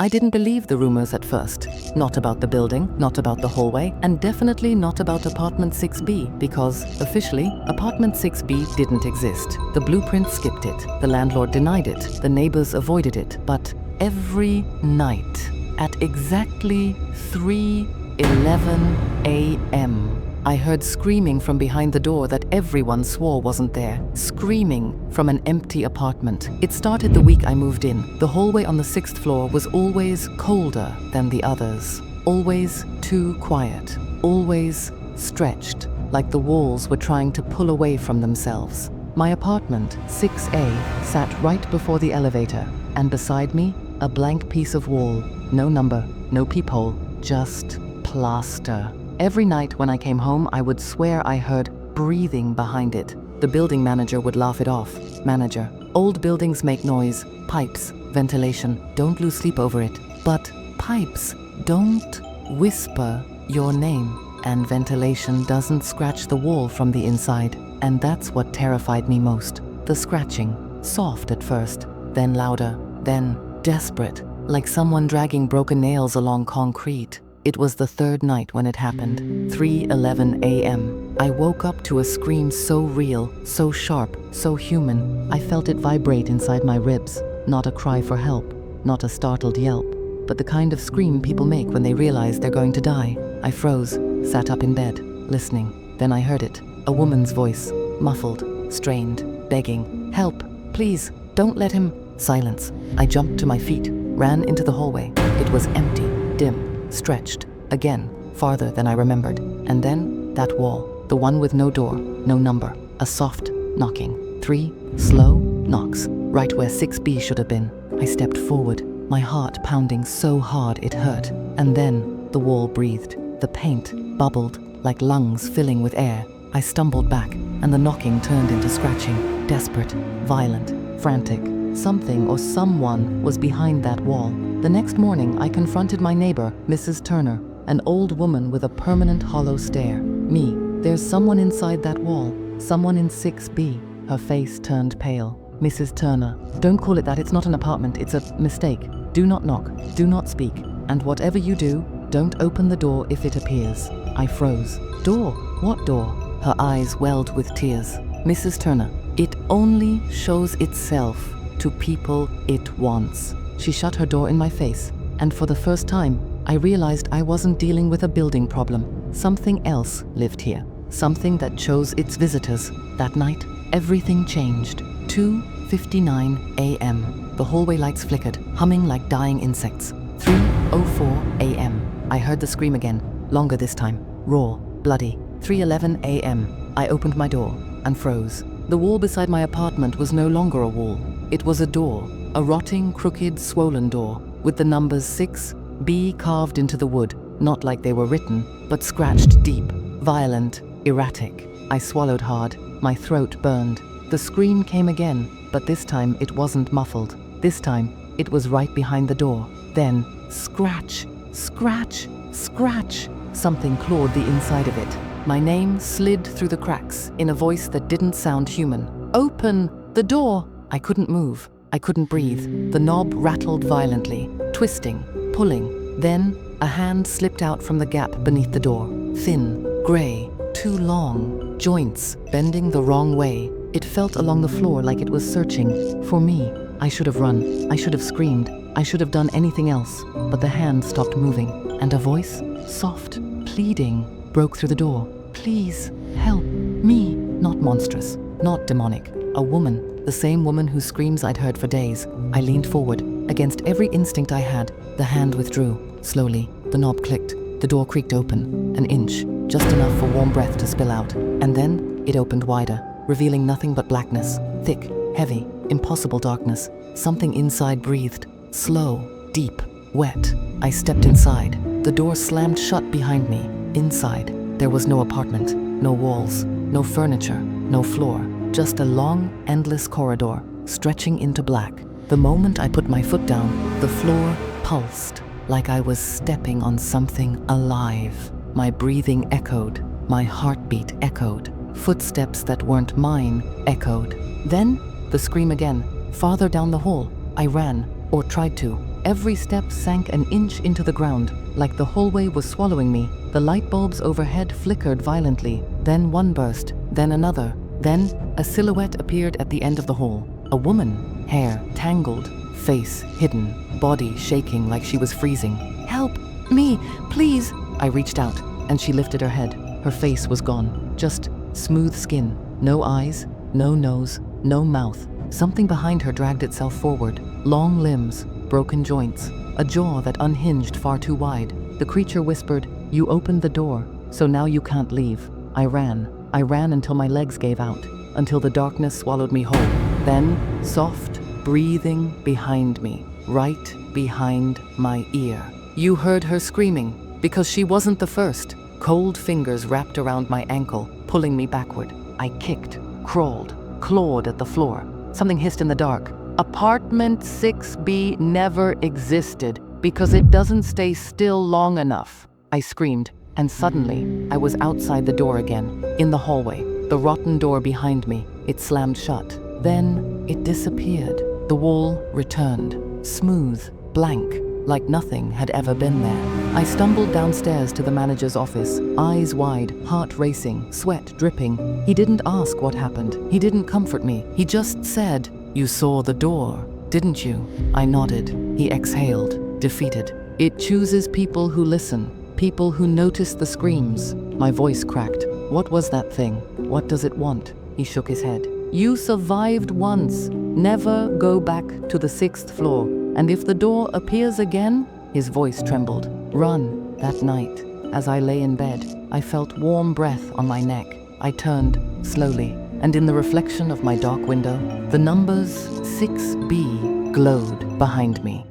I didn't believe the rumors at first. Not about the building, not about the hallway, and definitely not about apartment 6B, because, officially, apartment 6B didn't exist. The blueprint skipped it, the landlord denied it, the neighbors avoided it, but every night, at exactly 3:11 a.m., I heard screaming from behind the door that everyone swore wasn't there. Screaming from an empty apartment. It started the week I moved in. The hallway on the 6th floor was always colder than the others. Always too quiet. Always stretched, like the walls were trying to pull away from themselves. My apartment, 6A, sat right before the elevator, and beside me, a blank piece of wall. No number, no peephole, just plaster. Every night when I came home, I would swear I heard breathing behind it. The building manager would laugh it off. Manager, old buildings make noise. Pipes, ventilation, don't lose sleep over it. But pipes don't whisper your name. And ventilation doesn't scratch the wall from the inside. And that's what terrified me most. The scratching. Soft at first, then louder, then desperate, like someone dragging broken nails along concrete. It was the third night when it happened, 3:11 a.m. I woke up to a scream so real, so sharp, so human. I felt it vibrate inside my ribs. Not a cry for help, not a startled yelp, but the kind of scream people make when they realize they're going to die. I froze, sat up in bed, listening. Then I heard it, a woman's voice, muffled, strained, begging, "Help, please, don't let him." Silence. I jumped to my feet, ran into the hallway. It was empty, dim, stretched, again, farther than I remembered. And then, that wall, the one with no door, no number, a soft knocking. 3 slow knocks, right where 6B should have been. I stepped forward, my heart pounding so hard it hurt. And then, the wall breathed. The paint bubbled, like lungs filling with air. I stumbled back, and the knocking turned into scratching, desperate, violent, frantic. Something or someone was behind that wall. The next morning, I confronted my neighbor, Mrs. Turner, an old woman with a permanent hollow stare. Me, there's someone inside that wall, someone in 6B. Her face turned pale. Mrs. Turner, don't call it that, it's not an apartment, it's a mistake. Do not knock, do not speak, and whatever you do, don't open the door if it appears. I froze. Door? What door? Her eyes welled with tears. Mrs. Turner, it only shows itself to people it wants. She shut her door in my face, and for the first time, I realized I wasn't dealing with a building problem. Something else lived here. Something that chose its visitors. That night, everything changed. 2:59 a.m. The hallway lights flickered, humming like dying insects. 3:04 a.m. I heard the scream again, longer this time, raw, bloody. 3:11 a.m. I opened my door and froze. The wall beside my apartment was no longer a wall. It was a door, a rotting, crooked, swollen door, with the numbers 6B carved into the wood, not like they were written, but scratched deep, violent, erratic. I swallowed hard, my throat burned. The scream came again, but this time it wasn't muffled. This time, it was right behind the door. Then, scratch, scratch, scratch. Something clawed the inside of it. My name slid through the cracks in a voice that didn't sound human. Open the door! I couldn't move. I couldn't breathe. The knob rattled violently, twisting, pulling. Then, a hand slipped out from the gap beneath the door. Thin, gray, too long. Joints bending the wrong way. It felt along the floor like it was searching for me. I should have run. I should have screamed. I should have done anything else. But the hand stopped moving. And a voice, soft, pleading, broke through the door. Please, help me. Not monstrous, not demonic. A woman, the same woman whose screams I'd heard for days. I leaned forward. Against every instinct I had, the hand withdrew. Slowly, the knob clicked. The door creaked open, an inch, just enough for warm breath to spill out. And then, it opened wider, revealing nothing but blackness. Thick, heavy, impossible darkness. Something inside breathed. Slow, deep, wet. I stepped inside. The door slammed shut behind me. Inside, there was no apartment, no walls, no furniture, no floor. Just a long, endless corridor, stretching into black. The moment I put my foot down, the floor pulsed, like I was stepping on something alive. My breathing echoed, my heartbeat echoed. Footsteps that weren't mine echoed. Then, the scream again, farther down the hall. I ran, or tried to. Every step sank an inch into the ground, like the hallway was swallowing me. The light bulbs overhead flickered violently. Then one burst, then another. Then a silhouette appeared at the end of the hall. A woman, hair tangled, face hidden, body shaking like she was freezing. "Help me, please!" I reached out, and she lifted her head. Her face was gone, just smooth skin, no eyes, no nose, no mouth. Something behind her dragged itself forward, long limbs, broken joints, a jaw that unhinged far too wide. The creature whispered, "You opened the door, so now you can't leave." I ran until my legs gave out, until the darkness swallowed me whole. Then, soft breathing behind me, right behind my ear. You heard her screaming, because she wasn't the first. Cold fingers wrapped around my ankle, pulling me backward. I kicked, crawled, clawed at the floor. Something hissed in the dark. "Apartment 6B never existed because it doesn't stay still long enough," I screamed, and suddenly I was outside the door again, in the hallway, the rotten door behind me. It slammed shut. Then it disappeared. The wall returned, smooth, blank, like nothing had ever been there. I stumbled downstairs to the manager's office, eyes wide, heart racing, sweat dripping. He didn't ask what happened. He didn't comfort me. He just said, "You saw the door, didn't you?" I nodded. He exhaled, defeated. "It chooses people who listen, people who notice the screams." My voice cracked. "What was that thing? What does it want?" He shook his head. "You survived once. Never go back to the 6th floor. And if the door appears again," his voice trembled, "run." That night, as I lay in bed, I felt warm breath on my neck. I turned slowly, and in the reflection of my dark window, the numbers 6B glowed behind me.